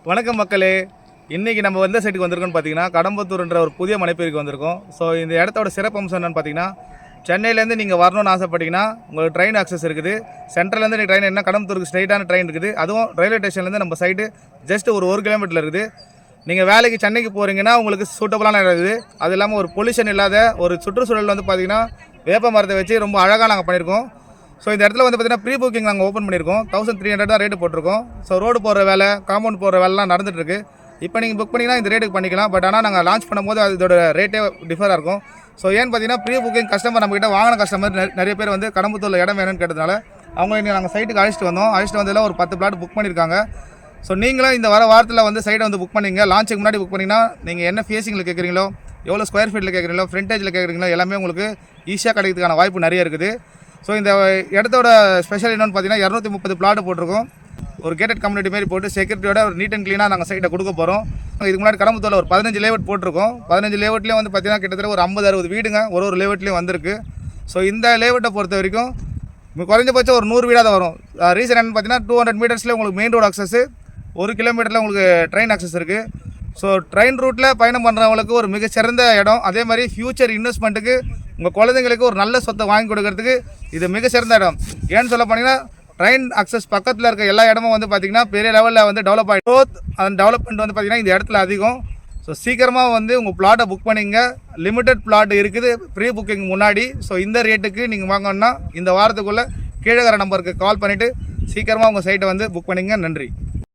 வணக்கம் மக்களே. இன்றைக்கி நம்ம எந்த சைட்டுக்கு வந்திருக்கோம்னு பார்த்தீங்கன்னா, கடம்பத்தூர்ன்ற ஒரு புதிய மலைப்பகுதிக்கு வந்திருக்கோம். ஸோ இந்த இடத்தோட சிறப்பம்சம் என்னென்னு பார்த்தீங்கன்னா, சென்னையிலேருந்து நீங்கள் வரணும்னு ஆசைப்பட்டீங்கன்னா உங்களுக்கு ட்ரெயின் ஆக்சஸ் இருக்குது. சென்ட்ரலேருந்து நீங்கள் ட்ரெயின் என்ன கடம்பத்தூருக்கு ஸ்ட்ரைட்டான ட்ரெயின் இருக்குது. அதுவும் ரயில்வே ஸ்டேஷன்லேருந்து நம்ம சைட்டு ஜஸ்ட் ஒரு 1 கிலோமீட்டரில் இருக்குது. நீங்கள் வேலைக்கு சென்னைக்கு போகிறீங்கன்னா உங்களுக்கு சூட்டபுளான இடம் இருக்குது. அது இல்லாமல் ஒரு பொல்யூஷன் இல்லாத ஒரு சுற்றுச்சூழல் வந்து பார்த்திங்கன்னா வேப்ப மரத்தை வச்சு ரொம்ப அழகாக நாங்கள் பண்ணியிருக்கோம். ஸோ இந்த இடத்துல வந்து பார்த்திங்கன்னா ப்ரீ புக்கிங் நாங்கள் ஓப்பன் பண்ணியிருக்கோம். 1300 தான் ரேட்டு போட்டிருக்கோம். ஸோ ரோடு போகிற வேலை, காம்பவுண்ட் போகிற வேலைலாம் நடந்துகிட்ருக்கு. இப்போ நீங்கள் புக் பண்ணிங்கன்னா இந்த ரேட்டுக்கு பண்ணிக்கலாம். பட் ஆனால் நாங்கள் லான்ச் பண்ணும்போது அதோட ரேட்டே டிஃபராக இருக்கும். ஸோ ஏன்னு பார்த்தீங்கன்னா ப்ரீ புக்கிங் கஸ்டமர் நம்மகிட்ட வாங்கின கஸ்டமர் நிறைய பேர் வந்து கடம்பத்தூரில் இடம் வேணும்னு கேட்டதுனால அவங்க இன்றைக்கி நாங்கள் சைட்டுக்கு அழைச்சிட்டு வந்ததில் ஒரு 10 பிளாட் புக் பண்ணியிருக்காங்க. ஸோ நீங்களும் இந்த வாரத்தில் வந்து சைட்டை வந்து புக் பண்ணிங்க. லான்ச்சுக்கு முன்னாடி புக் பண்ணிங்கன்னா நீங்கள் என்ன ஃபேஸிங்கில் கேட்குறீங்களோ, எவ்வளோ ஸ்கொயர் ஃபீட்டில் கேட்குறீங்களோ, ஃப்ரண்டேஜில் கேட்குறீங்களோ எல்லாமே உங்களுக்கு ஈஸியாக கிடைக்கிறதுக்கான வாய்ப்பு நிறைய இருக்குது. ஸோ இந்த இடத்தோட ஸ்பெஷல் என்னென்னு பார்த்தீங்கன்னா 230 பிளாட் போட்டிருக்கோம். ஒரு கேட்டட் கம்யூனிட்டி மாரி போட்டு செக்யூரிட்டியோட ஒரு நீட் அண்ட் க்ளீனாக நாங்கள் சைட்டை கொடுக்க போகிறோம். இதுக்கு முன்னாடி கடம்பத்தூரில் ஒரு 15 லேஅவுட் போட்டிருக்கோம். 15 லேஅவுட்லேயும் வந்து பார்த்தீங்கன்னா கிட்டத்தட்ட ஒரு 50-60 வீடுங்க ஒரு லேஅவுட்லேயும் வந்திருக்கு. ஸோ இந்த லேஅவுட்டை பொறுத்த வரைக்கும் குறைஞ்சபட்சம் ஒரு 100 வீடாக தான் வரும். ரீசன் என்னென்னு பார்த்தீங்கன்னா 200 மீட்டர்ஸில் உங்களுக்கு மெயின் ரோடு அக்சஸ், 1 கிலோமீட்டரில் உங்களுக்கு ட்ரெயின் அக்சஸ் இருக்குது. ஸோ ட்ரெயின் ரூட்டில் பயணம் பண்ணுறவங்களுக்கு ஒரு மிகச்சிறந்த இடம். அதே மாதிரி ஃப்யூச்சர் இன்வெஸ்ட்மெண்ட்டுக்கு உங்கள் குழந்தைங்களுக்கு ஒரு நல்ல சொத்தை வாங்கி கொடுக்கறதுக்கு இது மிக சிறந்த இடம். ஏன்னு சொல்ல போனீங்கன்னா ட்ரெயின் அக்சஸ் பக்கத்தில் இருக்க எல்லா இடமும் வந்து பார்த்திங்கன்னா பெரிய லெவலில் வந்து டெவலப் ஆகி க்ரோத் அண்ட் டெவலப்மெண்ட் வந்து பார்த்திங்கன்னா இந்த இடத்துல அதிகம். ஸோ சீக்கிரமாக வந்து உங்கள் பிளாட்டை புக் பண்ணிங்க. லிமிட்டட் பிளாட் இருக்குது ப்ரீ புக்கிங் முன்னாடி. ஸோ இந்த ரேட்டுக்கு நீங்கள் வாங்கணுன்னா இந்த வாரத்துக்குள்ளே கீழே நம்பருக்கு கால் பண்ணிவிட்டு சீக்கிரமாக உங்கள் சைட்டை வந்து புக் பண்ணிங்க. நன்றி.